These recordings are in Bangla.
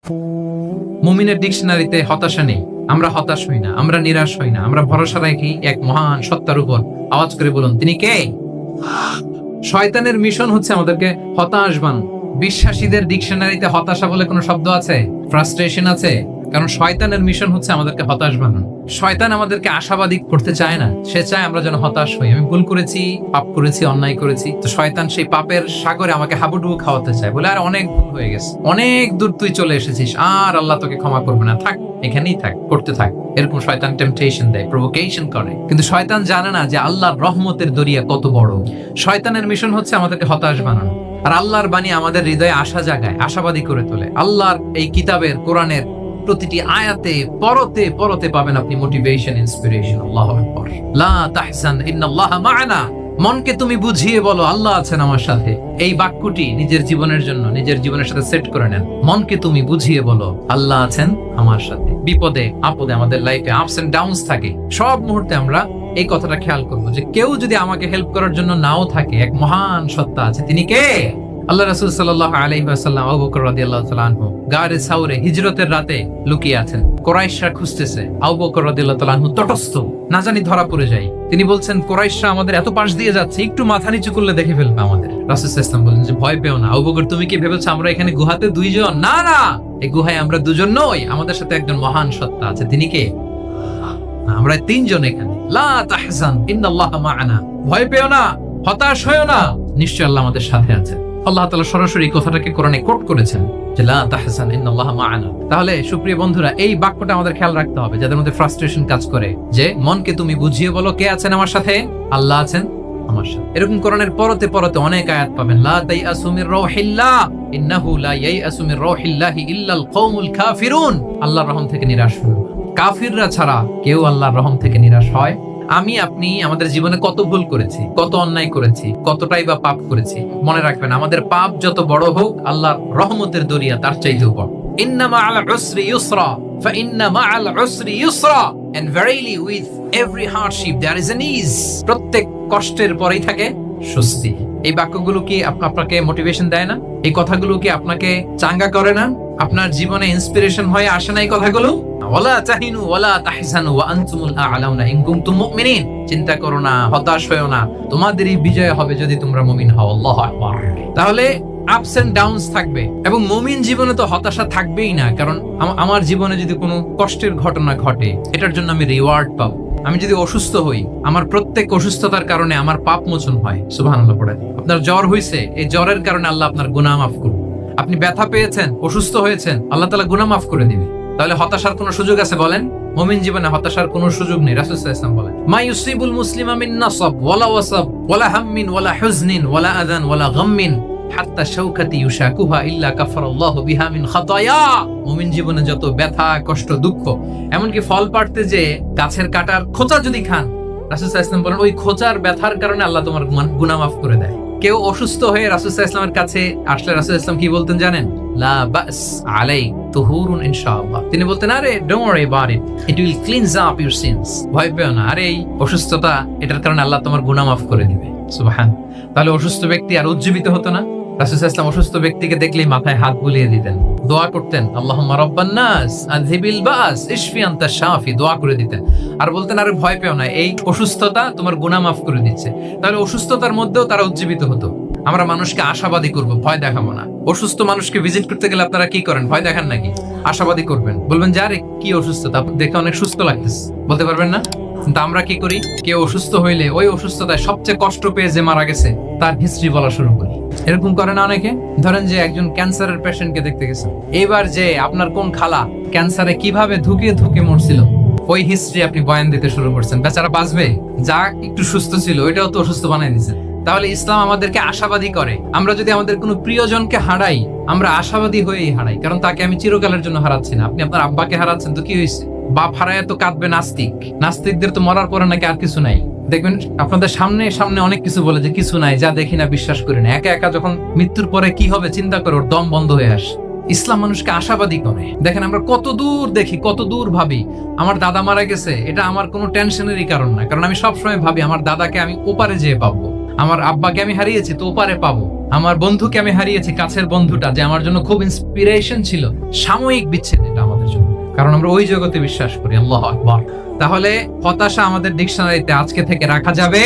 মুমিনের ডিকশনারিতে হতাশা নেই। আমরা হতাশ হই না, আমরা নিরাশ হই না, আমরা ভরসা রাখি এক মহান সত্তার উপর। আওয়াজ করে বলুন, তিনি কে? শয়তানের মিশন হচ্ছে আমাদেরকে হতাশ বানানো। বিশ্বাসীদের ডিকশনারিতে হতাশা বলে কোনো শব্দ আছে? ফ্রাস্ট্রেশন আছে? কারণ শয়তানের মিশন হচ্ছে আমাদেরকে হতাশ বানানো। শয়তান আমাদেরকে আশাবাদী করতে চায় না, সে চায় আমরা যেন হতাশ হই। আমি ভুল করেছি, পাপ করেছি, অন্যায় করেছি, তো শয়তান সেই পাপের সাগরে আমাকে হাবুডুবু খাওয়াতে চায়, বলে আর অনেক ভুল হয়ে গেছে, অনেক দূর তুই চলে এসেছিস, আর আল্লাহ তোকে ক্ষমা করবে না, থাক এখানেই থাক, করতে থাক। এরকম শয়তান টেম্পটেশন দেয়, প্রভোকেশন করে। কিন্তু শয়তান জানে না যে আল্লাহর রহমতের দরিয়া কত বড়। শয়তানের মিশন হচ্ছে আমাদেরকে হতাশ বানানো। আর আল্লাহর বাণী আমাদের হৃদয়ে আশা জাগায়, আশাবাদী করে তোলে। আল্লাহর এই কিতাবের, কোরআনের প্রতিটি আয়াতে পরতে পরতে পাবেন আপনি মোটিভেশন, ইন্সপিরেশন। আল্লাহু আকবার। লা তাহজান ইন্নাল্লাহা মা'ানা। মনকে তুমি বুঝিয়ে বলো আল্লাহ আছেন আমার সাথে। এই বাক্যটি নিজের জীবনের জন্য, নিজের জীবনের সাথে সেট করে নেন। মনকে তুমি বুঝিয়ে বলো আল্লাহ আছেন আমার সাথে। বিপদে আপদে, আমাদের লাইফে আপস এন্ড ডাউনস থাকে, সব মুহূর্তে আমরা এই কথাটা খেয়াল করবো যে কেউ যদি আমাকে হেল্প করার জন্য নাও থাকে, এক মহান সত্তা আছে। তিনি কে? আল্লাহ রাসূল সাল্লাল্লাহু আলাইহি ওয়াসাল্লাম, আবু বকর রাদিয়াল্লাহু তাআলা আনহু গারে সাউরে হিজরতের রাতে লুকিয়ে আছেন। কুরাইশরা খুঁজতেছে, আবু বকর রাদিয়াল্লাহু তাআলা আনহু তটস্থ, না জানি ধরা পড়ে যায়। তিনি বলছেন, কুরাইশরা আমাদের এত পাশ দিয়ে যাচ্ছে, একটু মাথা নিচু করলে দেখে ফেলবে আমাদের। রাসূল সাল্লাল্লাহু আলাইহি ওয়াসাল্লাম বলেন যে ভয় পেও না। আবু বকর, তুমি কি ভেবেছো আমরা এখানে গুহাতে দুইজন? না না, এই গুহায় আমরা দুজন নই, আমাদের সাথে একজন মহান সত্তা আছে। তিনি কে? আমরা তিনজন এখানে। লা তাহজান ইন্নাল্লাহা মা'ানা। ভয় পেও না, হতাশ হয়ো না, নিশ্চয় আল্লাহ আমাদের সাথে আছে। আল্লাহ তাআলা সরাসরি কথাটাকে কোরআনে কোট করেছেন যে লা তাহজান ইন্নাল্লাহা মা'ানা। তাহলে সুপ্রিয় বন্ধুরা, এই বাক্যটা আমাদের খেয়াল রাখতে হবে, যাদের মধ্যে ফ্রাস্ট্রেশন কাজ করে, যে মনকে তুমি বুঝিয়ে বলো কে আছেন আমার সাথে? আল্লাহ আছেন আমার সাথে। এরকম কোরআনের পরতে পরতে অনেক আয়াত পাবেন। লা তাইয়াসু মির রাউহিল্লাহ ইন্নাহু লা ইয়াইয়াসু মির রাউহিল্লাহি ইল্লাল কওমুল কাফিরুন। আল্লাহর রহম থেকে নিরাশ হয়ো না। কাফিররা ছাড়া কেউ আল্লাহর রহম থেকে নিরাশ হয়? আমি আপনি আমাদের জীবনে কত ভুল করেছি, কত অন্যায় করেছি, কতটাই বা পাপ করেছি। মনে রাখবেন, আমাদের পাপ যত বড় হোক, আল্লাহর রহমতের দরিয়া তার চাইতেও বড়। ইন্না মা'আল উসরি ইউসরা ফাইন্না মা'আল উসরি ইউসরা, and verily with every hardship there is an ease. প্রত্যেক কষ্টের পরেই থাকে স্বস্তি। এই বাক্যগুলো কি আপনাকে মোটিভেশন দেয় না? এই কথাগুলো কি আপনাকে চাঙ্গা করে না? আপনার জীবনে ইন্সপিরেশন হয়ে আসে না এই কথাগুলো? ওয়ালা তাহিনু ওয়ালা তাহজানু ওয়া আনতুমুল আ'লাউনা ইন কুনতুম মুমিনিন। চিন্তা করো না, হতাশ হয়ো না, তোমাদেরই বিজয় হবে যদি তোমরা মুমিন হও। আল্লাহু আকবার। তাহলে আপস এন্ড ডাউনস থাকবে, এবং মুমিন জীবনে তো হতাশা থাকবেই না। কারণ আমার জীবনে যদি কোনো কষ্টের ঘটনা ঘটে, এটার জন্য আমি রিওয়ার্ড পাবো। আমি যদি অসুস্থ হই, আমার প্রত্যেক অসুস্থতার কারণে আমার পাপ মোচন হয়। সুবহানাল্লাহ পড়ে। আপনার জ্বর হয়েছে, এই জ্বরের কারণে আল্লাহ আপনার গুনাহ মাফ করবে। আপনি ব্যথা পেয়েছেন, অসুস্থ হয়েছেন, আল্লাহ তাআলা গুনাহ মাফ করে দিবে। তাহলে হতাশার কোনো সুযোগ আছে বলেন? মুমিন জীবনে হতাশার কোনো সুযোগ নেই। রাসূল সাল্লাল্লাহু আলাইহি ওয়াসাল্লাম বলেন, মা ইউসিবুল মুসলিমা মিন নাসাব ওয়ালা ওয়াসাব ওয়ালা হাম্মিন ওয়ালা হুজনিন ওয়ালা আযান ওয়ালা গাম্মিন হাত্তা শাওকাতি ইউশাকুহা ইল্লা কাফারাল্লাহু বিহা মিন খাতায়া। মুমিন জীবনে যত ব্যথা, কষ্ট, দুঃখ, এমনকি ফল পাড়তে যে গাছের কাটার খোঁচা যদি খান, রাসূল সাল্লাল্লাহু আলাইহি ওয়াসাল্লাম বলেন ওই খোঁচার ব্যথার কারণে আল্লাহ তোমার গুনাহ মাফ করে দেয়। কেউ অসুস্থ হয়ে রাসূল সাল্লাল্লাহু আলাইহি ওয়াসাল্লামের কাছে আসলে রাসূল সাল্লাল্লাহু আলাইহি ওয়াসাল্লাম কি বলতেন জানেন? লা বাস আলাই তুহুরুন ইনশাআল্লাহ। তিনি বলতেন, আরে don't worry about it, it will cleanse up your sins. ভয় পেও না, আরে এই অসুস্থতা, এটার কারণে আল্লাহ তোমার গুনাহ মাফ করে দিবে। সুবহান। তাহলে অসুস্থ ব্যক্তি আর উজ্জীবিত হতো না? রাসূল সাল্লাল্লাহু আলাইহি ওয়াসাল্লাম অসুস্থ ব্যক্তিকে দেখলেই মাথায় হাত বুলিয়ে দিতেন, দোয়া করতেন, আল্লাহুম্মা রাব্বান নাস আযহিবিল বাস ইশফি আনতা শাফি, দোয়া করে দিতেন। আর বলতেন, আরে ভয় পেও না, এই অসুস্থতা তোমার গুনাহ মাফ করে দিচ্ছে। তাহলে অসুস্থতার মধ্যেও তারা উজ্জীবিত হতো। আমরা মানুষকে আশাবাদী করব, ভয় দেখাবো না। অসুস্থ মানুষকে ভিজিট করতে গেলে আপনারা কি করেন? ভয় দেখান নাকি? আশাবাদী করবেন, বলবেন যে আরে কি অসুস্থতা, দেখে অনেক সুস্থ লাগতেছে, বলতে পারবেন না? কিন্তু আমরা কি করি? কেউ অসুস্থ হইলে ওই অসুস্থতায় সবচেয়ে কষ্ট পেয়ে যে মারা গেছে তার হিস্ট্রি বলা শুরু করি। এরকম করে না অনেকে? ধরেন যে একজন ক্যান্সারের পেশেন্টকে দেখতে গেছেন, এবার যে আপনার কোন খালা ক্যান্সারে কিভাবে ধুকে ধুকে মরছিল, ওই হিস্ট্রি আপনি বয়ান দিতে শুরু করছেন। বেচারা বাঁচবে, যা একটু সুস্থ ছিল ওইটাও তো অসুস্থ বানাই দিয়েছেন। তাহলে ইসলাম আমাদেরকে আশাবাদী করে। আমরা যদি আমাদের কোনো প্রিয়জনকে হারাই, আমরা আশাবাদী হয়েই হারাই, কারণ তাকে আমি চিরকালের জন্য হারাচ্ছি না। আপনি আপনার আব্বাকে হারাচ্ছেন, তো কি হয়েছে? বাপ হারায় তো কাঁদবে নাস্তিক। নাস্তিকদের তো মরার পরে নাকি আর কিছু নাই। দেখবেন আপনাদের সামনে সামনে অনেক কিছু বলে যে কিছু নাই, যা দেখি না বিশ্বাস করি না। একা একা যখন মৃত্যুর পরে কি হবে চিন্তা করে ওর দম বন্ধ হয়ে আসে। ইসলাম মানুষকে আশাবাদী করে। দেখেন আমরা কত দূর দেখি, কত দূর ভাবি। আমার দাদা মারা গেছে, এটা আমার কোনো টেনশনেরই কারণ না, কারণ আমি সবসময় ভাবি আমার দাদাকে আমি ওপারে যেয়ে পাবো। আমার আব্বাকে আমি হারিয়েছি তো ওপারে পাবো, আমার বন্ধুকে আমি হারিয়েছি, কাছের বন্ধুটা যে আমার জন্য খুব ইন্সপিরেশন ছিল, সাময়িক বিচ্ছেদ এটা আমাদের জন্য, কারণ আমরা ওই জগতে বিশ্বাস করি। আল্লাহু আকবার। তাহলে হতাশা আমাদের ডিকশনারিতে আজকে থেকে রাখা যাবে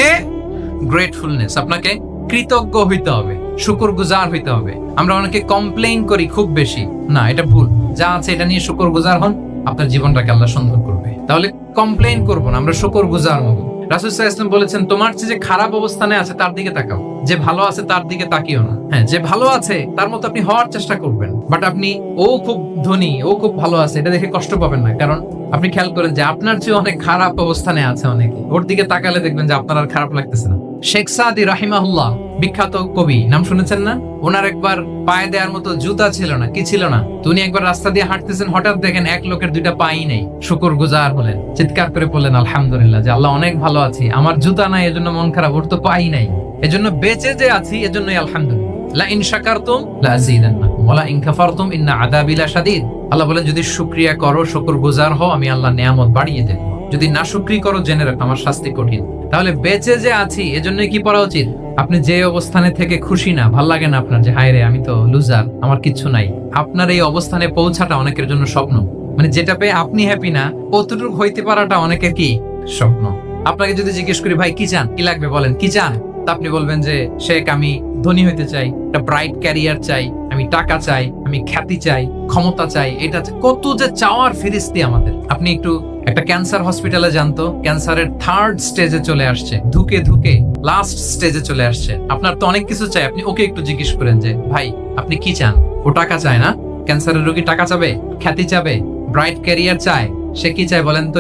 গ্রেটফুলনেস। আপনাকে কৃতজ্ঞ হইতে হবে, শুকরগুজার হইতে হবে। আমরা অনেকে কমপ্লেইন করি খুব বেশি, না এটা ভুল। যা আছে এটা নিয়ে শুকরগুজার হন, আপনার জীবনটাকে আল্লাহ সুন্দর করবে। তাহলে কমপ্লেইন করবো না, আমরা শুকরগুজার হব। রাসূল সাল্লাল্লাহু আলাইহি ওয়াসাল্লাম বলেছেন, তোমার চেয়ে যে খারাপ অবস্থানে আছে তার দিকে তাকাও, যে ভালো আছে তার দিকে তাকিও না। হ্যাঁ, যে ভালো আছে তার মতো আপনি হওয়ার চেষ্টা করবেন, বাট আপনি ও খুব ধনী, ও খুব ভালো আছে এটা দেখে কষ্ট পাবেন না। কারণ আপনি খেয়াল করেন যে আপনার চেয়ে অনেক খারাপ অবস্থানে আছে অনেকে, ওর দিকে তাকালে দেখবেন যে আপনার আর খারাপ লাগতেছে না। শেখ সাদি রাহিমাহুল্লাহ, বিখ্যাত কবি, নাম শুনেছেন না? ওনার একবার পায়ে দেওয়ার মতো জুতা ছিল না, কি ছিল না। তো উনি একবার রাস্তা দিয়ে হাঁটতেছেন, হঠাৎ দেখেন এক লোকের দুইটা পাই নেই। শুকরগুজার হলেন, চিৎকার করে বললেন আলহামদুলিল্লাহ, যে আল্লাহ অনেক ভালো আছি, আমার জুতা নাই এজন্য মন খারাপ, ওর তো পাই নাই, এজন্য বেঁচে যে আছি এজন্যই আলহামদুলিল্লাহ। লা ইন শাকারতুম লা আযীদান্নাকুম ওয়া লা ইন কাফারতুম ইন্না আযাবি লাশাদীদ। আল্লাহ বলেন, যদি শুকরিয়া করো, শুকরগুজার হও, আমি আল্লাহ নিয়ামত বাড়িয়ে দেব। যদি নাশুকরি করো, জেনে রাখো আমার শাস্তি কঠিন। তাহলে বেঁচে যে আছি এজন্য কি করা উচিত? আপনি যে অবস্থানে থেকে খুশি না, ভাল লাগে না আপনার, যে হায় রে আমি তো লুজার, আমার কিচ্ছু নাই, আপনার এই অবস্থানে পৌঁছাটা অনেকের জন্য স্বপ্ন। মানে যেটা পেয়ে আপনি হ্যাপি না, কতটুকু হইতে পারাটা অনেকের কি স্বপ্ন। আপনাকে যদি জিজ্ঞেস করি, ভাই কি চান, কি লাগবে বলেন, কি চান? তা আপনি বলবেন যে শেখ আমি ধনী হইতে চাই, একটা ব্রাইট ক্যারিয়ার চাই, আমি টাকা চাই, আমি খ্যাতি চাই, ক্ষমতা চাই, এটা কত যে চাওয়ার ফিরিস্তি আমাদের। আপনি একটু একটা ক্যান্সার হসপিটালে জানতো, ক্যান্সারের 3rd স্টেজে চলে আসছে, ধুকে ধুকে লাস্ট স্টেজে চলে আসছে। আপনার তো অনেক কিছু চাই, আপনি ওকে একটু জিজ্ঞেস করেন যে ভাই আপনি কি চান? ও টাকা চায় না? ক্যান্সারের রোগী টাকা চাবে, খ্যাতি চাবে, ব্রাইট ক্যারিয়ার চায়, সে কি চায় বলেন তো?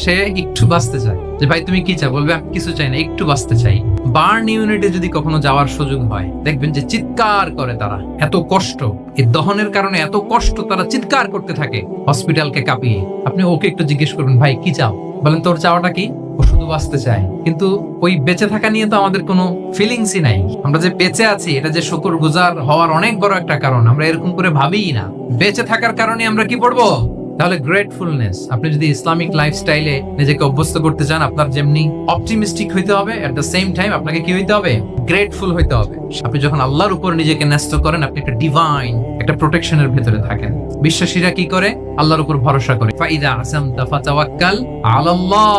সে একটু বাঁচতে চায়। যে ভাই তুমি কি চাও? বলবে আমি কিছু চাই না, একটু বাঁচতে চাই। বার্ন ইউনিটে যদি কখনো যাওয়ার সুযোগ হয়, দেখবেন যে চিৎকার করে তারা, এত কষ্ট, এই দহনের কারণে এত কষ্ট, তারা চিৎকার করতে থাকে হসপিটালকে কাঁপিয়ে। আপনি ওকে একটু জিজ্ঞেস করবেন, ভাই কি চাও? বলেন তোর চাওয়াটা কি? ও শুধু বাঁচতে চায়। কিন্তু ওই বেঁচে থাকা নিয়ে তো আমাদের কোনো ফিলিংসই নাই। আমরা যে বেঁচে আছি এটা যে শুকরগুজার হওয়ার অনেক বড় একটা কারণ, আমরা এরকম করে ভাবিই না। বেঁচে থাকার কারণে আমরা কি পড়বো? তাহলে গ্রেটফুলনেস, আপনি যদি ইসলামিক লাইফস্টাইলে নিজেকে অভ্যস্ত করতে চান, আপনার যেমনি অপটিমিস্টিক হইতে হবে, এট দ্য সেম টাইম আপনাকে কি হইতে হবে? গ্রেটফুল হইতে হবে। আপনি যখন আল্লাহর উপর নিজেকে ন্যস্ত করেন, আপনি একটা ডিভাইন একটা প্রোটেকশনের ভেতরে থাকেন। বিশ্বাসীরা কি করে? আল্লাহর উপর ভরসা করে। ফাইদা আসামতা ফাতাওয়াক্কাল আলাল্লাহ।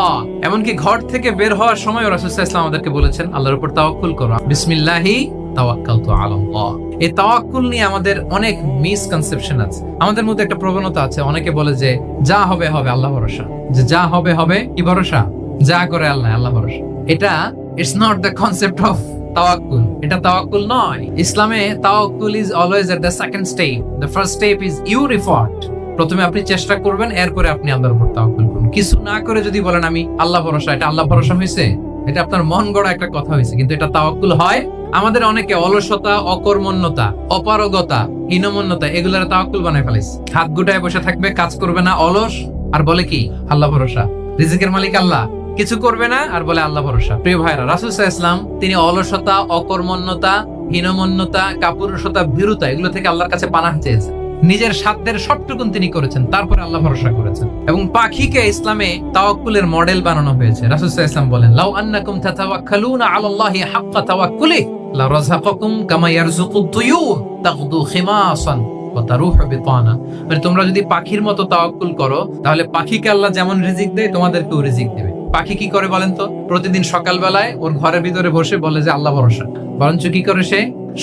এমনকি ঘর থেকে বের হওয়ার সময় রাসূল সাল্লাল্লাহু আলাইহি ওয়াসাল্লাম আমাদেরকে বলেছেন, আল্লাহর উপর তাওয়াক্কুল করো, বিসমিল্লাহি তাওয়াক্কালতু আলাল্লাহ। এই তাওয়াক্কুল নিয়ে আমাদের অনেক মিসকনসেপশন আছে। আমাদের মধ্যে একটা প্রবণতা আছে, অনেকে বলে যে যা হবে হবে, আল্লাহ ভরসা। যে যা হবে হবে, কি ভরসা? যা করে আল্লাহ, আল্লাহ ভরসা। এটা it's not the concept of তাওয়াক্কুল। এটা তাওয়াক্কুল নয়। ইসলামে তাওয়াক্কুল is always at the second step. The first step is your effort. প্রথমে আপনি চেষ্টা করবেন, এরপরে আপনি আল্লাহর উপর তাওয়াক্কুল করুন। কিছু না করে যদি বলেন আমি আল্লাহ ভরসা, এটা আল্লাহ ভরসা হয়েছে? এটা আপনার মন গড়া একটা কথা হয়েছে, কিন্তু এটা তাওয়াক্কুল হয়? আমাদের অনেকে অলসতা, অকর্মণ্যতা, অপারগতা, হীনমন্যতা এগুলোর তাওয়াক্কুল বানায় ফেলেছে। হাত গুটায় বসে থাকবে, কাজ করবে না, অলস, আর বলে কি আল্লাহ ভরসা। রিজিকের মালিক আল্লাহ, কিছু করবে না আর বলে আল্লাহ ভরসা। প্রিয় ভাইরা, রাসূল সাল্লাল্লাহু আলাইহি ওয়াসাল্লাম তিনি অলসতা, অকর্মণ্যতা, হীনমন্যতা, কাপুরুষতা, ভীরুতা এগুলো থেকে আল্লাহর কাছে পানাহ চেয়েছেন। নিজের সাধ্যের সবটুকুন তিনি করেছেন, তারপরে আল্লাহ ভরসা করেছেন। এবং পাখিকে ইসলামে তাওয়াক্কুলের মডেল বানানো হয়েছে। রাসূল সাল্লাল্লাহু আলাইহি ওয়াসাল্লাম বলেন, লাউ আন্নাকুম তাতাওয়াক্কালুনা আলাল্লাহি হাক্কা তাওয়াক্কুলি লা রাযাকাকুম কামা ইয়ারযুকুত তুয়ুর তাগদু খিমাসান ওয়া তারুহু বিতানা। মানে তোমরা যদি পাখির মতো তাওয়াক্কুল করো, তাহলে পাখিকে আল্লাহ যেমন রিজিক দেয়, তোমাদেরকেও রিজিক দেবে। পাখি কি করে বলেন তো? প্রতিদিন সকালবেলায় ওর ঘরের ভিতরে বসে বলে যে আল্লাহ ভরসা। বরঞ্চ কি করে সে?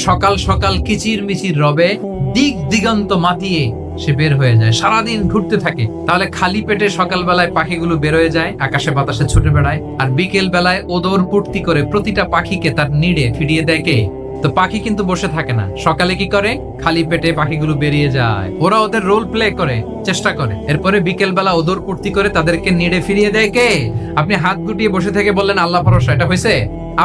সকাল সকাল কিচির মিচির রবে দিক দিগন্ত মাতিয়ে সে বের হয়ে যায়, সারাদিন ঘুরতে থাকে। তাহলে খালি পেটে সকালবেলায় পাখিগুলো বের হয়ে যায়, আকাশে বাতাসে ছুটে বেড়ায়, আর বিকেল বেলায় ওদর পূর্তি করে প্রতিটা পাখিকে তার নিড়ে ফিরিয়ে দেয় কে? তো পাখি কিন্তু বসে থাকে না। সকালে কি করে? খালি পেটে পাখিগুলো বেরিয়ে যায়, ওরা ওদের রোল প্লে করে, চেষ্টা করে। এরপরে বিকেল বেলা ওদর পূর্তি করে তাদেরকে নিড়ে ফিরিয়ে দেয় কে? আপনি হাত গুটিয়ে বসে থেকে বললেন আল্লাহ ভরসা, এটা হয়েছে?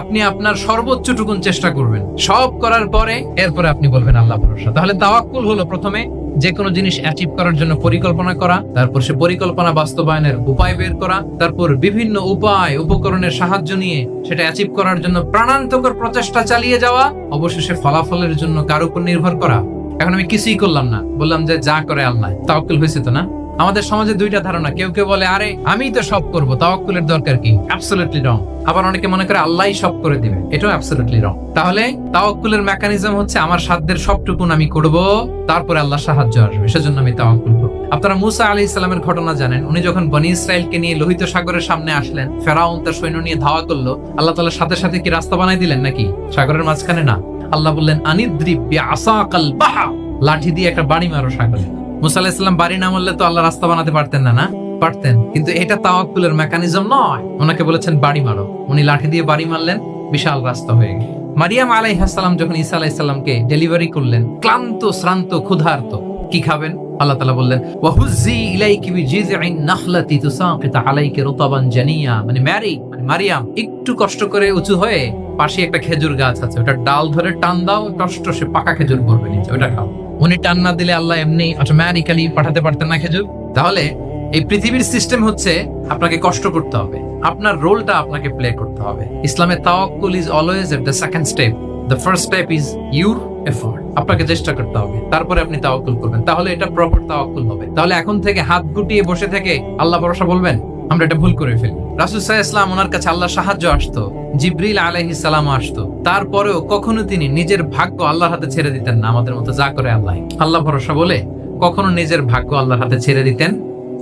আপনি আপনার সর্বোচ্চটুকুন চেষ্টা করবেন, সব করার পরে এরপরে আপনি বলবেন আল্লাহ ভরসা। তাহলে তাওয়াক্কুল হলো প্রথমে যে কোনো জিনিস অ্যাচিভ করার জন্য পরিকল্পনা করা, তারপর সে পরিকল্পনা বাস্তবায়নের উপায় বের করা, তারপর বিভিন্ন উপায় উপকরণের সাহায্য নিয়ে সেটা অ্যাচিভ করার জন্য প্রাণান্তকর প্রচেষ্টা চালিয়ে যাওয়া, অবশেষে ফলাফলের জন্য কার উপর নির্ভর করা। এখন আমি কিছুই করলাম না, বললাম যে যা করে আল্লাহ, তাওয়াক্কুল হয়েছে তো না? আমাদের সমাজে দুইটা ধারণা, কেউ কেউ বলে আরে আমিই তো সব করব, তাওয়াক্কুলের দরকার কি? অ্যাবসলিউটলি রং। আবার অনেকে মনে করে আল্লাহই সব করে দিবে, এটাও অ্যাবসলিউটলি রং। তাহলে তাওয়াক্কুলের মেকানিজম হচ্ছে আমার সাধ্যের সবটুকুন আমি করব, তারপরে আল্লাহ সাহায্য আসবে, সেজন্য আমি তাওয়াক্কুল করব। আপনারা মুসা আলাইহিস সালামের ঘটনা জানেন, উনি যখন বনি ইসরাইলকে নিয়ে লোহিত সাগরের সামনে আসলেন, ফেরাউন তার সৈন্য নিয়ে ধাওয়া করলো, আল্লাহ তাআলা সাথে সাথে কি রাস্তা বানাই দিলেন নাকি সাগরের মাঝখানে? না, আল্লাহ বললেন আনিদ্রিব বিআসাকাল বাহর, লাঠি দিয়ে একটা বাড়ি মারো সাগরে। মুসা আলাইহিস সালাম বাড়ি না মারলে তো আল্লাহ রাস্তা বানাতে পারতেন না? না পারতেন, কিন্তু এটা তাওয়াক্কুলের মেকানিজম নয়। ওনাকে বলেছেন বাড়ি মারো, উনি লাঠি দিয়ে বাড়ি মারলেন, বিশাল রাস্তা হয়ে গেল। মারিয়াম আলাইহিস সালাম যখন ঈসা আলাইহিস সালামকে ডেলিভারি করলেন, ক্লান্ত শ্রান্ত ক্ষুধার্ত, কি খাবেন? আল্লাহ তাআলা বললেন ওয়াহুজ্জি ইলাইকি বিজিযিন নাখলাতি তুসাকিত আলাইকি রুতাবান জানিয়া, মানে মারিয়াম একটু কষ্ট করে উঁচু হয়ে পাশে একটা খেজুর গাছ আছে, ওটা ডাল ধরে টান দাও, টসটসে পাকা খেজুর পড়বে নিচে, ওটা খাও। উনি টান না দিলে আল্লাহ এমনি অটোমেটিক্যালি পাঠাতে পারতেন না খেজুর? তাহলে এই পৃথিবীর সিস্টেম হচ্ছে আপনাকে কষ্ট করতে হবে, আপনার রোলটা আপনাকে প্লে করতে হবে। ইসলামে তাওয়াক্কুল is always at the second step, the first step is your effort. আপনাকে চেষ্টা করতে হবে, তারপরে আপনি তাওয়াক্কুল করবেন, তাহলে এটা প্রপার তাওয়াক্কুল হবে। তাহলে এখন থেকে হাত গুটিয়ে বসে থেকে আল্লাহ ভরসা বলবেন, আমরা এটা ভুল করে ফেলি। রাসূল সাল্লাল্লাহু আলাইহি ওয়াসাল্লাম, ওনার কাছে আল্লাহ সাহায্য আসতো, জিবরিল আলাইহিস সালাম আসতো, তারপরেও কখনো তিনি নিজের ভাগ্য আল্লাহর হাতে ছেড়ে দিতেন না। আমাদের মতো যা করে আল্লাহ ভরসা বলে কখনো নিজের ভাগ্য আল্লাহর হাতে ছেড়ে দিতেন,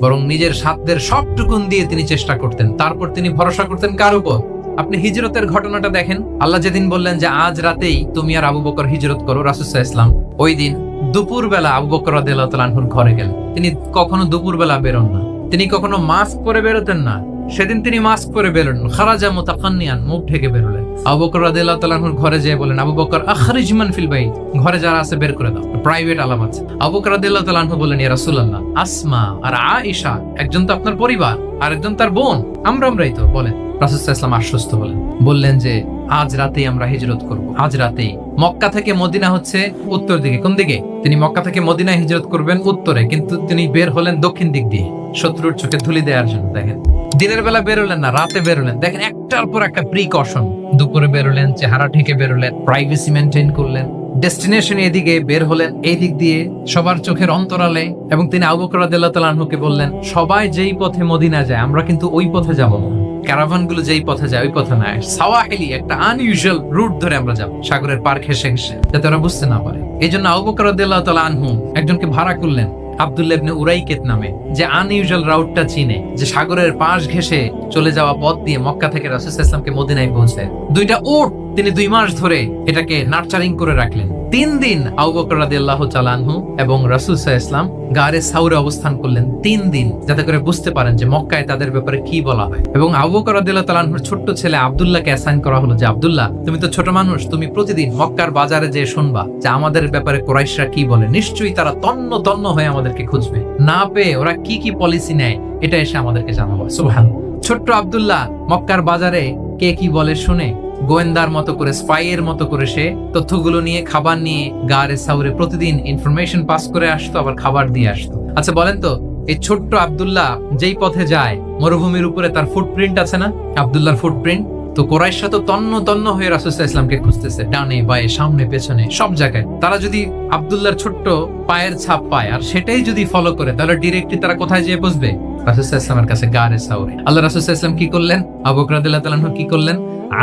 বরং নিজের সাধ্যের সবটুকুন দিয়ে তিনি চেষ্টা করতেন। তারপর তিনি ভরসা করতেন কার উপর? আপনি হিজরতের ঘটনাটা দেখেন। আল্লাহ যেদিন বললেন যে আজ রাতেই তুমি আর আবু বকর হিজরত করো, রাসূল সাল্লাল্লাহু আলাইহি ওয়াসাল্লাম ওই দিন দুপুর বেলা আবু বকর রাদিয়াল্লাহু তাআলা আনহুর ঘরে গেলেন। তিনি কখনো দুপুর বেলা বেরোন না, তিনি কখনো মাস্ক পরে বেরোতেন না। সেদিন তিনি মাস্ক পরে বেরোলেন, খারাজা মুতাকান্নিয়ান, মুখ ঢেকে বেরোলেন। আবু বকর রাদিয়াল্লাহু তাআলা আনহুর ঘরে যেয়ে বলেন, আবু বকর আখরিজ মান ফিল বাইত, ঘরে যারা আছে বের করে দাও, প্রাইভেট আলাপ আছে। আবু বকর রাদিয়াল্লাহু তাআলা আনহু বলেন, ইয়া রাসূলুল্লাহ, আসমা আর আয়েশা একজন তো আপনার পরিবার, আর একজন তার বোন, আমরাই তো। বলেন রাসূল সাল্লাল্লাহু আলাইহি ওয়াসাল্লাম আশ্বস্ত হলেন, বললেন যে আজ রাতেই আমরা হিজরত করব, আজ রাতেই। মক্কা থেকে মদিনা হচ্ছে উত্তর দিকে। কোন দিকে? তিনি মক্কা থেকে মদিনায় হিজরত করবেন উত্তরে, কিন্তু তিনি বের হলেন দক্ষিণ দিক দিয়ে, শত্রুর চোখে ধুলি দেওয়ার জন্য। দেখেন, দিনের বেলা বেরোলেন না, রাতে বেরোলেন। দেখেন, একটার পর একটা প্রিকশন। দুপুরে বেরোলেন, চেহারা ঢেকে বেরোলেন, প্রাইভেসি মেনটেন করলেন, ডেস্টিনেশন এদিকে বের হলেন, এই দিক দিয়ে সবার চোখের অন্তরালে। এবং তিনি আবু বকর রাদিয়াল্লাহু তাআলা আনহুকে বললেন, সবাই যেই পথে মদিনা যায় আমরা কিন্তু ওই পথে যাব না, ক্যারাভান গুলো যেই পথে যায় ওই পথে না, সাওয়াহিলি একটা আনইউজুয়াল রুট ধরে আমরা যাব, সাগরের পার ঘেঁষে ঘেঁষে, যাতে ওরা বুঝতে না পারে। এই জন্য আবু বকর রাদিয়াল্লাহু তাআলা আনহু একজনকে ভাড়া করলেন, আব্দুল্লাহ ইবনে উরাইকেত নামে, যে আনইউজুয়াল রাউটটা চিনে, যে সাগরের পাশ ঘেঁষে চলে যাওয়া পথ দিয়ে মক্কা থেকে রাসূল সাল্লাল্লাহু আলাইহি ওয়াসাল্লামকে মদিনায় পৌঁছায়। দুইটা উট তিনি 2 মাস ধরে এটাকে নার্চারিং করে রাখলেন। 3 দিন আবু বকর রাদিয়াল্লাহু তাআলা আনহু এবং রাসূল সাল্লাল্লাহু আলাইহি ওয়াসাল্লাম গারে সাউরে অবস্থান করলেন 3 দিন, যাতে করে বুঝতে পারেন যে মক্কায় তাদের ব্যাপারে কি বলা হয়। এবং আবু বকর রাদিয়াল্লাহু তাআলা আনহুর ছোট্ট ছেলে আব্দুল্লাহকে অ্যাসাইন করা হলো, যে আব্দুল্লাহ, তুমি তো ছোট মানুষ, তুমি প্রতিদিন মক্কার বাজারে যেয়ে শুনবা যে আমাদের ব্যাপারে কুরাইশরা কি বলে, নিশ্চয়ই তারা তন্ন তন্ন হয়ে আমাদেরকে খুঁজবে, না পেয়ে ওরা কি কি পলিসি নেয় এটা এসে আমাদেরকে জানাবো। সুবহানাল্লাহ। ছোট্ট আব্দুল্লাহ মক্কার বাজারে কে কি বলে শুনে, গোয়েন্দার মতো করে, স্পাইয়ের মতো করে সে তথ্যগুলো নিয়ে, খাবার নিয়ে গারে সাউরে প্রতিদিন ইনফরমেশন পাস করে আসতো, আবার খাবার দিয়ে আসতো। আচ্ছা বলেন তো, এই ছোট্ট আব্দুল্লাহ যেই পথে যায়, মরুভূমির উপরে তার ফুটপ্রিন্ট আছে না, আব্দুল্লাহর ফুটপ্রিন্ট। তো কোরাইশরা তো তন্ন তন্ন হয়ে রাসূল সাল্লাল্লাহু আলাইহি ওয়াসাল্লামকে খুঁজতেছে, ডানে বায়ে সামনে পেছনে সব জায়গায়। তারা যদি আব্দুল্লাহর ছোট্ট পায়ের ছাপ পায় আর সেটাই যদি ফলো করে, তাহলে ডিরেক্টলি তারা কোথায় যেয়ে বসবে? রাসূল সাল্লাল্লাহু আলাইহি ওয়াসাল্লামের কাছে, গারে সাউরে। আল্লাহ রাসূল সাল্লাল্লাহু আলাইহি ওয়াসাল্লাম কি করলেন? আবু বকর রাদিয়াল্লাহু তাআলা আনহু কি করলেন?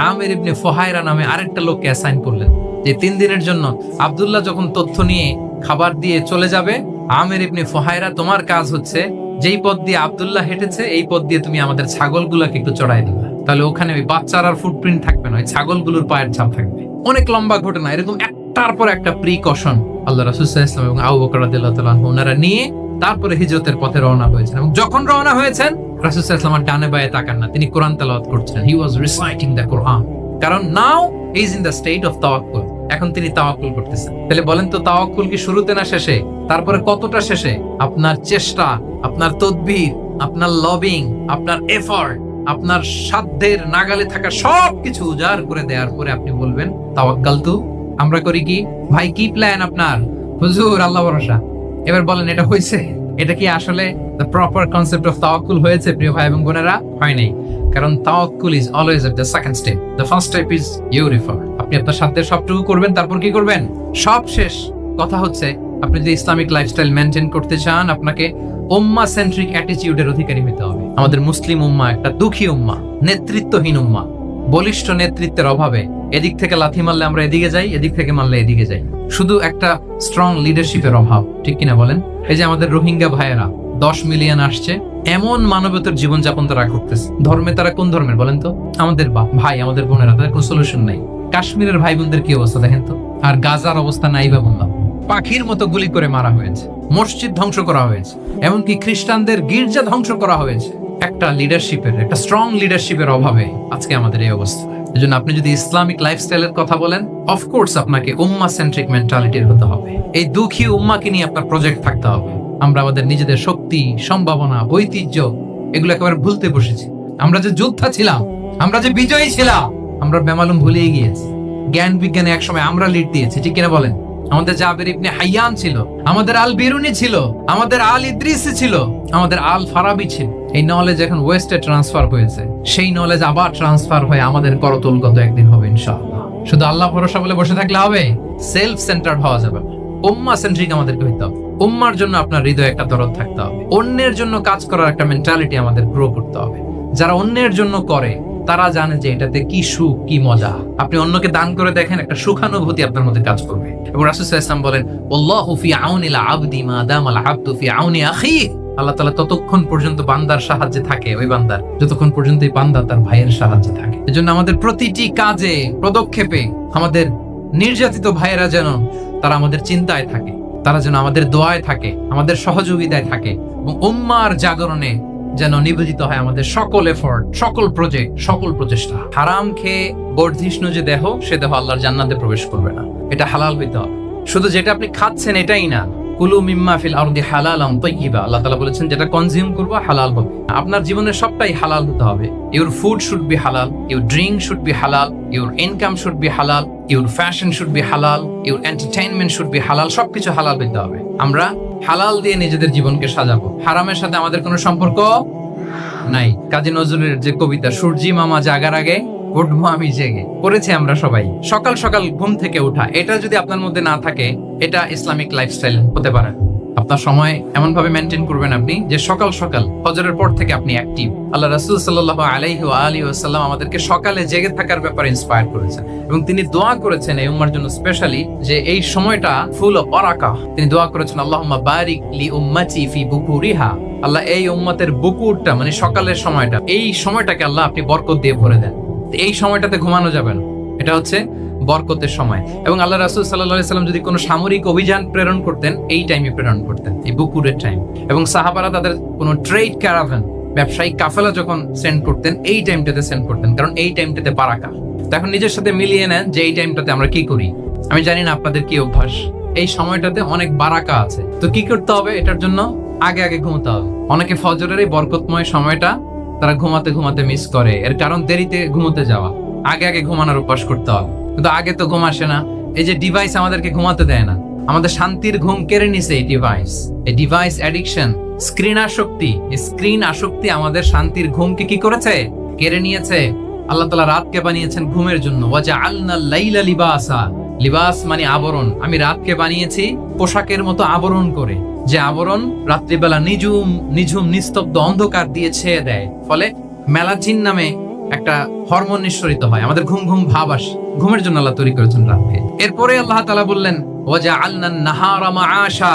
আমির ইবনে ফুহায়রা নামে আরেকটা লোককে অ্যাসাইন করলেন, যে 3 দিনের জন্য আব্দুল্লাহ যখন তথ্য নিয়ে খাবার দিয়ে চলে যাবে, আমির ইবনে ফুহায়রা, তোমার কাজ হচ্ছে যেই পথ দিয়ে আব্দুল্লাহ হেঁটেছে এই পথ দিয়ে তুমি আমাদের ছাগলগুলোকে একটু চড়াই দিবে, তাহলে ওখানে ওই বাচ্চার আর ফুটপ্রিন্ট থাকবে না, ওই ছাগলগুলোর পায়ের ছাপ থাকবে। অনেক লম্বা ঘটনা, এরকম একটার পর একটা প্রিকশন আল্লাহ রাসূল সাল্লাল্লাহু আলাইহি ওয়াসাল্লাম এবং আবু বকর রাদিয়াল্লাহু তাআলা আনহু ওনারা নিয়ে তারপরে হিজরতের পথে রওনা হয়েছেন। এবং যখন রওনা হয়েছেন, রাসূল সাল্লাল্লাহু আলাইহি ওয়াসাল্লাম ডানে বায়ে তাকান না, তিনি কোরআন তেলাওয়াত করছেন। হি ওয়াজ রিসাইটিং দ্য কোরআন, কারণ now he is in the state of তাওয়াক্কুল। এখন তিনি তাওয়াক্কুল করতেছেন। তাহলে বলেন তো, তাওয়াক্কুল কি শুরুতে না শেষে? তারপরে কতটা শেষে? আপনার চেষ্টা, আপনার তদবির, আপনার লবিং, আপনার এফর্ট, আপনার সাধ্যের নাগালে থাকা সবকিছু উজাড় করে দেওয়ার পরে আপনি বলবেন তাওয়াক্কালতু। আমরা করি কি? ভাই কি প্ল্যান আপনার? হুজুর আল্লাহ ভরসা। এবার বলেন, এটা হয়েছে? এটা কি আসলে দ্য প্রপার কনসেপ্ট অফ তাওয়াক্কুল হয়েছে প্রিয় ভাই এবং বোনেরা? হয় নাই। কারণ তাওয়াক্কুল is always at the second step, the first step is your effort. আপনি আপনার সাধ্যের সবটুকু করবেন, তারপর কি করবেন? সব শেষ। কথা হচ্ছে আপনি যদি ইসলামিক লাইফস্টাইল মেনটেন করতে চান, আপনাকে উম্মাহ সেন্ট্রিক অ্যাটিটিউডের অধিকারী হতে হবে। আমাদের মুসলিম উম্মাহ একটা দুঃখী উম্মাহ, নেতৃত্বহীন উম্মাহ, বলিষ্ঠ নেতৃত্বের অভাবে এদিক থেকে লাথি মারলে আমরা এদিকে যাই, এদিক থেকে মারলে এদিকে যাই। শুধু একটা স্ট্রং লিডারশিপের অভাব, ঠিক কিনা বলেন? এই যে আমাদের রোহিঙ্গা ভাইয়েরা 10 মিলিয়ন আসছে, এমন মানবতার জীবনযাপন তারা করতেছে। ধর্মে তারা কোন ধর্মের বলেন তো? আমাদের ভাই, আমাদের বোনেরা, তাদের কোনো সলিউশন নাই। কাশ্মীরের ভাই বোনদের কি অবস্থা দেখেন তো। আর গাজার অবস্থা নাই বা বললাম, পাখির মতো গুলি করে মারা হয়েছে, মসজিদ ধ্বংস করা হয়েছে, এমনকি খ্রিস্টানদের গির্জা ধ্বংস করা হয়েছে। একটা লিডারশিপের, একটা স্ট্রং লিডারশিপের অভাবে আজকে আমাদের এই অবস্থা। এজন্য আপনি যদি ইসলামিক লাইফস্টাইলের কথা বলেন, অফকোর্স আপনাকে উম্মাহ সেন্ট্রিক মেন্টালিটির হতে হবে। এই দুঃখী উম্মাহকে নিয়ে আপনার প্রজেক্ট থাকতে হবে। আমরা আমাদের নিজেদের শক্তি, সম্ভাবনা, ঐতিহ্য এগুলো একেবারে ভুলতে বসেছি। আমরা যে যোদ্ধা ছিলাম, আমরা যে বিজয়ী ছিলাম, আমরা বেমালুম ভুলিয়ে গিয়েছি। জ্ঞান বিজ্ঞানে একসময় আমরা লিড দিয়েছি, ঠিক কিনা বলেন? আমাদের জাবের ইবনে হাইয়ান ছিল, আমাদের আল বিরুনি ছিল, আমাদের আল ইদ্রিসি ছিল, আমাদের আল ফারাবি ছিল। এই নলেজ এখন ওয়েস্টে ট্রান্সফার হয়েছে, সেই নলেজ আবার ট্রান্সফার হয়ে আমাদের করতলগত একদিন হবে ইনশাআল্লাহ। শুধু আল্লাহ ভরসা বলে বসে থাকলে হবে? সেলফ সেন্টার্ড হওয়া যাবে না, উম্মাহ সেন্ট্রিক আমাদেরকে হইতে হবে। উম্মার জন্য আপনার হৃদয়ে একটা দরদ থাকতে হবে। অন্যের জন্য কাজ করার একটা মেন্টালিটি আমাদের গ্রো করতে হবে। যারা অন্যের জন্য করে তারা জানে যে এটাতে কি সুখ, কি মজা। আপনি অন্যকে দান করে দেখেন, একটা সুখানুভূতি আপনার মধ্যে কাজ করবে। এবং রাসূল সাল্লাল্লাহু আলাইহি ওয়াসাল্লাম বলেন, আল্লাহু ফি আউনিল আবদি মা দামাল আবদু ফি আউনি আখি। আল্লাহ তাআলা ততক্ষণ পর্যন্ত বান্দার সাহায্যে থাকে, ওই বান্দার, যতক্ষণ পর্যন্ত এই বান্দা তার ভাইয়ের সাহায্যে থাকে। এজন্য আমাদের প্রতিটি কাজে, পদক্ষেপে আমাদের নির্যাতিত ভাইয়েরা যেন তারা আমাদের চিন্তায় থাকে, তারা যেন আমাদের দোয়ায় থাকে, আমাদের সহযোগিতায় থাকে, এবং উম্মার জাগরণে যেন নিবেদিত হয় আমাদের সকল এফোর্ট, সকল প্রজেক্ট, সকল প্রচেষ্টা। হারাম খেয়ে বর্ধিষ্ণু যে দেহ, সে দেহ আল্লাহর জান্নাতে প্রবেশ করবে না। এটা হালাল হইতে হবে। শুধু যেটা আপনি খাচ্ছেন এটাই না, কুলু মিম্মা ফিল আরদি হালালাম তাইয়্যিবা। আল্লাহ তাআলা বলেছেন যেটা কনজিউম করবো হালাল হবে। আপনার জীবনের সবটাই হালাল হতে হবে। ইউর ফুড শুড বি হালাল, ইউর ড্রিঙ্ক শুড বি হালাল, ইউর ইনকাম শুড বি হালাল, ইউর ফ্যাশন শুড বি হালাল, ইউর এন্টারটেইনমেন্ট শুড বি হালাল। সবকিছু হালাল হইতে হবে। আমরা হালাল দিয়ে নিজেদের জীবনকে সাজাবো। হারামের সাথে আমাদের কোনো সম্পর্ক নাই। কাজী নজরুলের যে কবিতা, সূর্যি মামা জাগার আগে উঠবো আমি জেগে, পড়েছি আমরা সবাই। সকাল সকাল ঘুম থেকে ওঠা, এটা যদি আপনার মধ্যে না থাকে, এটা ইসলামিক লাইফস্টাইল হতে পারে। আপনার সময় এমন ভাবে মেনটেন করবেন আপনি যে সকাল সকাল ফজরের পর থেকে আপনি অ্যাক্টিভ। আল্লাহ রাসূল সাল্লাল্লাহু আলাইহি ওয়া আলিহি ওয়াসাল্লাম আমাদেরকে সকালে জেগে থাকার ব্যাপারে ইন্সপায়ার করেছেন, এবং তিনি দোয়া করেছেন এই উম্মার জন্য স্পেশালি, যে এই সময়টা ফুল অফ বারাকা। তিনি দোয়া করেছেন, আল্লাহুম্মা বারিক লি উম্মতি ফি বুকুরিহা। আল্লাহ এই উম্মতের বুকুরটা, মানে সকালের সময়টা, এই সময়টাকে আল্লাহ আপনি বরকত দিয়ে ভরে দেন। এই সময়টাতে ঘুমানো যাবে না, এটা হচ্ছে বরকতের সময়। এবং আল্লাহ রাসূল সাল্লাল্লাহু আলাইহি ওয়াসাল্লাম যদি কোনো সামরিক অভিযান প্রেরণ করতেন, এই টাইমে প্রেরণ করতেন, এই বুকুরের টাইম। এবং সাহাবারা তাদের কোনো ট্রেড ক্যারাভান, ব্যবসায়িক কাফেলা যখন সেন্ড করতেন, এই টাইমটাতে সেন্ড করতেন, কারণ এই টাইমটাতে বারাকা। তো এখন নিজের সাথে মিলিয়ে নেন যে এই টাইমটাতে আমরা কি করি। আমি জানি না আপনাদের কি অভ্যাস, এই সময়টাতে অনেক বারাকা আছে। তো কি করতে হবে? এটার জন্য আগে আগে ঘুমোতে হবে। অনেকে ফজরের এই বরকতময় সময়টা তারা ঘুমাতে ঘুমাতে মিস করে, এর কারণ দেরিতে ঘুমোতে যাওয়া। আগে আগে ঘুমানোর অভ্যাস করতে হবে, কিন্তু আগে তো ঘুম আসে না। এই যে ডিভাইস আমাদেরকে ঘুমাতে দেয় না, আমাদের শান্তির ঘুম কেড়ে নিছে এই ডিভাইস। এই ডিভাইস অ্যাডিকশন, স্ক্রিন আসক্তি, এই স্ক্রিন আসক্তি আমাদের শান্তির ঘুমকে কি করেছে? কেড়ে নিয়েছে। আল্লাহ তাআলা রাতকে বানিয়েছেন ঘুমের জন্য। ওয়াজআলনা লাইলা লিবাসা। লিবাস মানে আবরণ। আমি রাতকে বানিয়েছি পোশাকের মতো আবরণ করে, যে আবরণ রাত্রিবেলা নিঝুম নিঝুম নিস্তব্ধ অন্ধকার দিয়ে ছেয়ে দেয়। ফলে মেলাজিন নামে একটা হরমোন নিঃসরিত হয়, আমাদের ঘুম ঘুম ভাব আসে। ঘুমের জন্য আল্লাহ তৈরি করেছেন রাতকে। এরপরে আল্লাহ তাআলা বললেন, ওয়াজআলনান নাহারা মাআশা।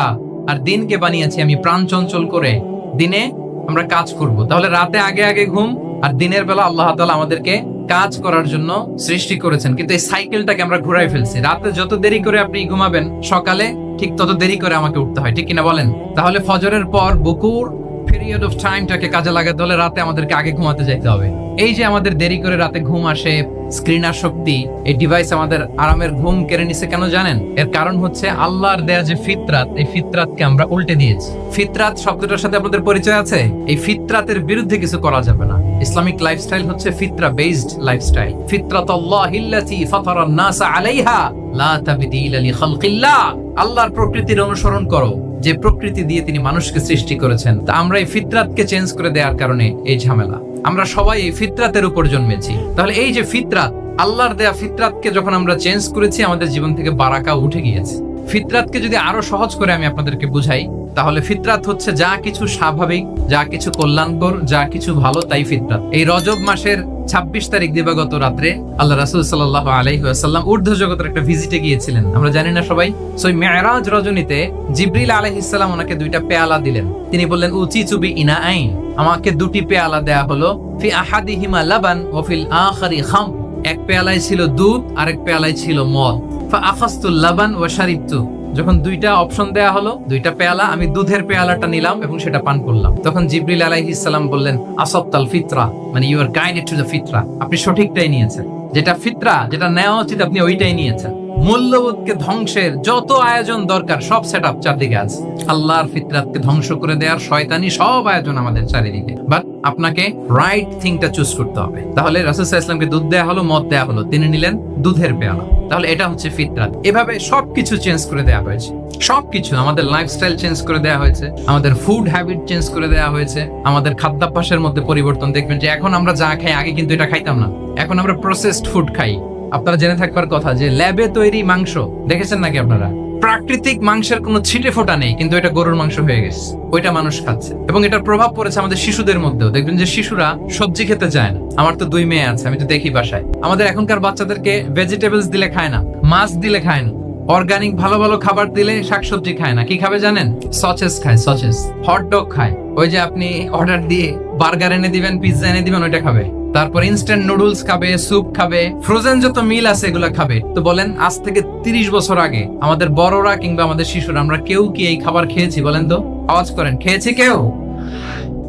আর দিনকে বানিয়েছি আমি প্রাণ চঞ্চল করে, দিনে আমরা কাজ করব। তাহলে রাতে আগে আগে ঘুম, আর দিনের বেলা আল্লাহ তাআলা আমাদেরকে কাজ করার জন্য সৃষ্টি করেছেন। কিন্তু এই সাইকেলটাকে আমরা ঘুরাই ফেলছি। রাতে যত দেরি করে আপনি ঘুমাবেন, সকালে ঠিক তত দেরি করে আমাকে উঠতে হয়, ঠিক কিনা বলেন? তাহলে ফজরের পর বুকুর পিরিয়ড অফ টাইমটাকে কাজে লাগাতে হলে রাতে আমাদেরকে আগে ঘুমাতে যাইতে হবে। এই যে আমাদের দেরি করে রাতে ঘুম আসে, স্ক্রিন আসক্তি, এই ডিভাইস আমাদের আরামের ঘুম কেড়ে নিছে কেন জানেন? এর কারণ হচ্ছে আল্লাহর দেয়া যে ফিতরাত, এই ফিতরাতকে আমরা উল্টে দিয়েছি। ফিতরাত শব্দটার সাথে আপনাদের পরিচয় আছে? এই ফিতরাতের বিরুদ্ধে কিছু করা যাবে না। ইসলামিক লাইফস্টাইল হচ্ছে ফিতরা বেসড লাইফস্টাইল। ফিতরাতাল্লাহিল্লাতী ফাতারান নাস আলাইহা লা তাবদীলা লিখালকিল্লাহ। আল্লাহর প্রকৃতির অনুসরণ করো, যে প্রকৃতি দিয়ে তিনি মানুষকে সৃষ্টি করেছেন। তা আমরা এই ফিতরাতকে চেঞ্জ করে দেওয়ার কারণে এই ঝামেলা। আমরা সবাই এই ফিতরাতের উপর জন্মেছি। তাহলে এই যে ফিতরাত, আল্লাহর দেয়া ফিতরাতকে যখন আমরা চেঞ্জ করেছি, আমাদের জীবন থেকে বারাকা উঠে গিয়েছে। ফিতরাতকে যদি আরো সহজ করে আমি আপনাদেরকে বুঝাই, তাহলে ফিতরাত হচ্ছে যা কিছু স্বাভাবিক, যা কিছু কল্যাণকর, যা কিছু ভালো, তাই ফিতরাত। এই রজব মাসের 26 তারিখ দিবাগত রাত্রে আল্লাহ রাসূল সাল্লাল্লাহু আলাইহি ওয়াসাল্লাম ঊর্ধ্ব জগতের একটা ভিজিটে গিয়েছিলেন, আমরা জানি না সবাই। সো মেরাজ রজনীতে জিবরিল আলাইহিস সালাম ওনাকে 2টা পেয়ালা দিলেন। তিনি বললেন উচিতু বি ইনাআইন, আমাকে 2টি পেয়ালা দেয়া হলো, ফি আহাদিহিমা লাবান ওয়া ফিল আখারি খাম, এক পেয়ালায় ছিল দুধ, আরেক পেয়ালায় ছিল মদ। ফা আখাযতু লাবান ওয়া শারিবতু, যখন 2টা অপশন দেয়া হলো, 2টা পেয়ালা, আমি দুধের পেয়ালাটা নিলাম এবং সেটা পান করলাম। তখন জিবরিল আলাইহিস সালাম বললেন আসাবতাল ফিতরা, মানে you are guided to the ফিতরা, আপনি সঠিকটাই নিয়েছেন, যেটা ফিতরা, যেটা নেওয়া উচিত আপনি ওইটাই নিয়েছেন। মূল্যবোধকে ধ্বংসের যত আয়োজন দরকার সব সেটআপ চারদিকে আছে। আল্লাহর ফিতরাতকে ধ্বংস করে দেওয়ার শয়তানি সব আয়োজন আমাদের চারিদিকে, বাট আপনাকে রাইট থিংটা চুজ করতে হবে। তাহলে রাসূল সাল্লাল্লাহু আলাইহি ওয়াসাল্লামকে দুধ দেয়া হলো, মদ দেয়া হলো, তিনি নিলেন দুধের পেয়ালা। তাহলে এটা হচ্ছে ফিতরাত। এভাবে সবকিছু চেঞ্জ করে দেওয়া হয়েছে, সবকিছু, আমাদের লাইফস্টাইল চেঞ্জ করে দেওয়া হয়েছে, আমাদের ফুড হ্যাবিট চেঞ্জ করে দেওয়া হয়েছে, আমাদের খাদ্যাভ্যাসের মধ্যে পরিবর্তন। দেখবেন যে এখন আমরা যা খাই, আগে কিন্তু এটা খাইতাম না, এখন আমরা প্রসেসড ফুড খাই। আপনারা জেনে থাকবার কথা যে ল্যাবে তৈরি মাংস দেখেছেন নাকি আপনারা? প্রাকৃতিক মাংসের কোনো ছিটে ফোটা নেই, কিন্তু এটা গরুর মাংস হয়ে গেছে, ওইটা মানুষ খাচ্ছে। এবং এটার প্রভাব পড়েছে আমাদের শিশুদের মধ্যেও। দেখবেন যে শিশুরা সবজি খেতে চায় না। আমার তো 2 মেয়ে আছে, আমি তো দেখি বাসায় আমাদের এখনকার বাচ্চাদেরকে ভেজিটেবলস দিলে খায় না, মাছ দিলে খায় না, অর্গানিক ভালো ভালো খাবার দিলে শাকসবজি খায় না। কি খাবে জানেন? সসেস খায়, সসেস, হটডগ খায়। ওই যে আপনি অর্ডার দিয়ে বার্গার এনে দিবেন, পিৎজা এনে দিবেন, ওইটা খাবে। তারপর ইনস্ট্যান্ট নুডলস খাবে, স্যুপ খাবে, ফ্রোজেন যত মিল আছে এগুলা খাবে। তো বলেন, আজ থেকে 30 বছর আগে আমাদের বড়রা কিংবা আমাদের শিশুরা, আমরা কেউ কি এই খাবার খেয়েছি? বলেন তো, আওয়াজ করেন, খেয়েছি কেউ?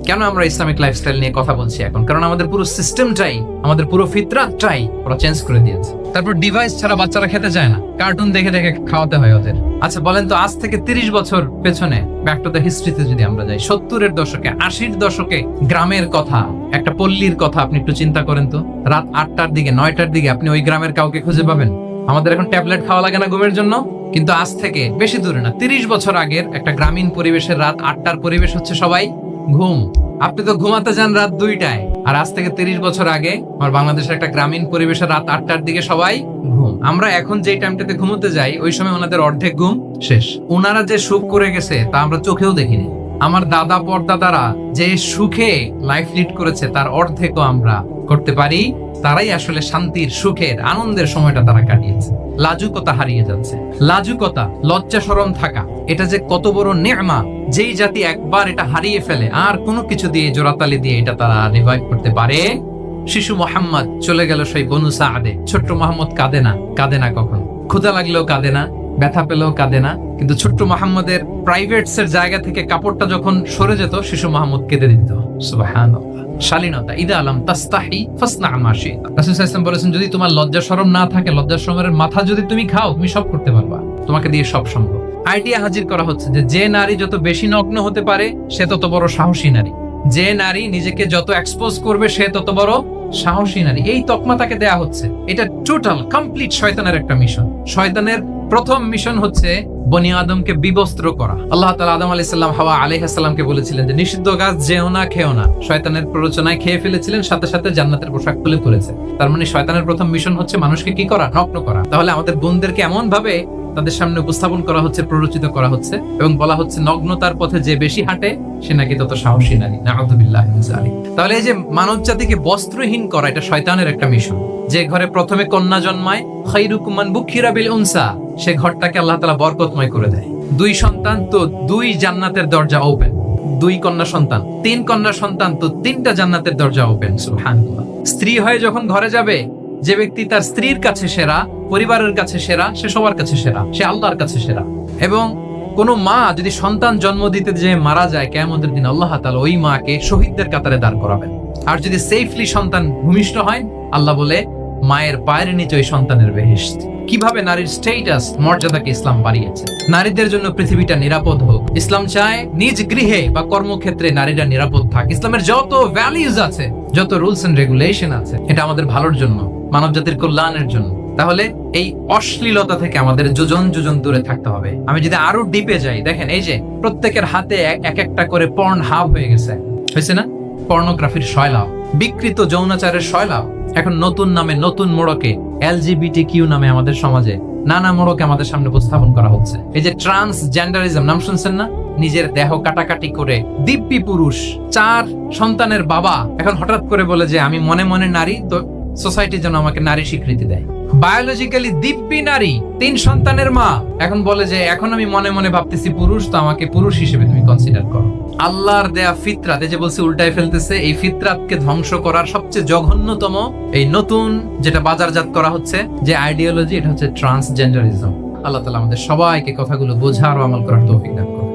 কেন আমরা ইসলামিক লাইফস্টাইল নিয়ে কথা বলছি এখন? কারণ আমাদের পুরো সিস্টেমটাই, আমাদের পুরো ফিতরাতটাই ওরা চেঞ্জ করে দিয়েছে। তারপর ডিভাইস ছাড়া বাচ্চারা খেতে চায় না, কার্টুন দেখে দেখে খাওয়াতে হয় ওদের। আচ্ছা বলেন তো, আজ থেকে 30 বছর পেছনে ব্যাক টু দ্য হিস্ট্রিতে যদি আমরা যাই, 70-এর দশকে, 80-র দশকে গ্রামের কথা, একটা পল্লীর কথা আপনি একটু চিন্তা করেন তো। রাত 8টার দিকে, 9টার দিকে আপনি ওই গ্রামের কাউকে খুঁজে পাবেন? আমাদের এখন ট্যাবলেট খাওয়া লাগে না ঘুমের জন্য? কিন্তু আজ থেকে বেশি দূরে না, 30 বছর আগের একটা গ্রামীণ পরিবেশের রাত 8টার পরিবেশ হচ্ছে সবাই ঘুম। আপনি তো ঘুমাতে যান রাত 2টায়, আর আজ থেকে 30 বছর আগে আমার বাংলাদেশের একটা গ্রামীণ পরিবেশের রাত 8টার দিকে সবাই ঘুম। আমরা এখন যে টাইমটাতে ঘুমোতে যাই, ওই সময় ওনাদের অর্ধেক ঘুম শেষ। ওনারা যে সুখ করে গেছে তা আমরা চোখেও দেখিনি। আমার দাদা পরদাদারা যে সুখে লাইফ লিড করেছে তার অর্ধেকও আমরা করতে পারি। তারাই আসলে শান্তির, সুখের, আনন্দের সময়টা তারা কাটিয়েছে। লাজুকতা হারিয়ে যাচ্ছে। লাজুকতা, লজ্জা শরম থাকা, এটা যে কত বড় নেয়ামত, যেই জাতি একবার এটা হারিয়ে ফেলে আর কোনো কিছু দিয়ে, জোড়াতালি দিয়ে এটা তারা রিভাইভ করতে পারে। শিশু মোহাম্মদ চলে গেল সেই বনু সাআদে। ছোট্ট মোহাম্মদ কাঁদে না, কাঁদে না কখন, ক্ষুধা লাগলেও কাঁদে না, ব্যথা পেলেও কাঁদে না। কিন্তু ছোট্ট মোহাম্মদের প্রাইভেটস এর জায়গা থেকে কাপড়টা যখন সরে যেত, শিশু মোহাম্মদ কেঁদে দিত। সুবহানাল্লাহ। শালীনতা, ইদা আলাম তাস্তাহি ফাসনা মা শি'তা। রাসূল সাল্লাল্লাহু আলাইহি ওয়াসাল্লাম বলেছেন, যদি তোমার লজ্জা শরম না থাকে, লজ্জা শরমের মাথা যদি তুমি খাও, তুমি সব করতে পারবা, তোমাকে দিয়ে সব সম্ভব। আইডিয়া হাজির করা হচ্ছে যে নারী যত বেশি নগ্ন হতে পারে সে তত বড় সাহসী নারী, যে নারী নিজেকে যত এক্সপোজ করবে সে তত বড় সাহসী নারী। এই তকমা তাকে দেয়া হচ্ছে। এটা টোটাল কমপ্লিট শয়তানের একটা মিশন। শয়তানের প্রথম মিশন হচ্ছে বনি আদমকে বিবস্ত্র করা। আল্লাহ তাআলা আদম আলাইহিস সালাম, হাওয়া আলাইহিস সালামকে বলেছিলেন যে নিষিদ্ধ গাছ যেও না, খেও না। শয়তানের প্ররোচনায় খেয়ে ফেলেছিলেন, সাথে সাথে জান্নাতের পোশাক খুলে ফেলেছে। তার মানে শয়তানের প্রথম মিশন হচ্ছে মানুষকে কি করা? নগ্ন করা। তাহলে আমাদের বোনদেরকে এমন ভাবে তাদের সামনে উপস্থাপন করা হচ্ছে, প্ররোচিত করা হচ্ছে এবং বলা হচ্ছে নগ্নতার পথে যে বেশি হাঁটে সে নাকি তত সাহসী নারী। নাউযুবিল্লাহি মিন যালিক। তাহলে এই যে মানব জাতিকে বস্ত্রহীন করা, এটা শয়তানের একটা মিশন। যে ঘরে প্রথমে কন্যা জন্মায়, খায়রুকুম মান বুখিরা বিল উনসা, সে ঘরটাকে আল্লাহ তাআলা বরকতময় করে দেয়। 2 সন্তান তো 2 জান্নাতের দরজা ওপেন। 2 কন্যা সন্তান, 3 কন্যা সন্তান তো 3টা জান্নাতের দরজা ওপেন। সুবহানাল্লাহ। স্ত্রী হয়ে যখন ঘরে যাবে, যে ব্যক্তি তার স্ত্রীর কাছে সেরা, পরিবারের কাছে সেরা, সে সবার কাছে সেরা, সে আল্লাহর কাছে সেরা। এবং কোন মা যদি সন্তান জন্ম দিতে যে মারা যায়, কিয়ামতের দিন আল্লাহ তাআলা ওই মাকে শহীদদের কাতারে দাঁড় করাবেন। আর যদি সেফলি সন্তান ভূমিষ্ঠ হয়, আল্লাহ বলে মায়ের পায়ের নিচে ওই সন্তানের বেহেশত। কিভাবে নারীর স্ট্যাটাস, মর্যাদাকে ইসলাম বাড়িয়েছে। নারীদের জন্য পৃথিবীটা নিরাপদ হোক। ইসলাম চায় নিজ গৃহে বা কর্মক্ষেত্রে নারীরা নিরাপদ থাক। ইসলামের যত ভ্যালিউজ আছে, যত রুলস এন্ড রেগুলেশন আছে, এটা আমাদের ভালোর জন্য, মানব জাতির কল্যাণের জন্য। তাহলে এই অশ্লীলতা থেকে আমাদের যোজন যোজন দূরে থাকতে হবে। আমি যদি আরো ডিপে যাই, দেখেন এই যে প্রত্যেকের হাতে এক একটা করে পর্ন হাব হয়ে গেছে, হয়েছে না? পর্নোগ্রাফির শয়লাভ, বিকৃত যৌনাচারের শয়লাভ। এখন নতুন নামে, নতুন মোড়কে LGBTQ নামে আমাদের সমাজে নানা মোড়কে আমাদের সামনে উপস্থাপন করা হচ্ছে। এই যে ট্রান্সজেন্ডারিজম নাম শুনছেন না? নিজের দেহ কাটাকাটি করে দিব্যি পুরুষ, 4 সন্তানের বাবা, এখন হঠাৎ করে বলে যে আমি মনে মনে নারী, তো সোসাইটি যেন আমাকে নারী স্বীকৃতি দেয়। বায়োলজিক্যালি দিব্যি নারী, 3 সন্তানের মা, এখন বলে যে এখন আমি মনে মনে ভাবতেছি পুরুষ, তো আমাকে পুরুষ হিসেবে তুমি কনসিডার করো। আল্লাহর দেয়া ফিতরাত, এই যে বলছি উল্টায় ফেলতেছে, এই ফিতরাতকে ধ্বংস করার সবচেয়ে জঘন্যতম এই নতুন যেটা বাজারজাত করা হচ্ছে যে আইডিওলজি, এটা হচ্ছে ট্রান্সজেন্ডারিজম। আল্লাহ তাআলা আমাদের সবাইকে কথাগুলো বোঝার ও আমল করার তৌফিক দান করুন।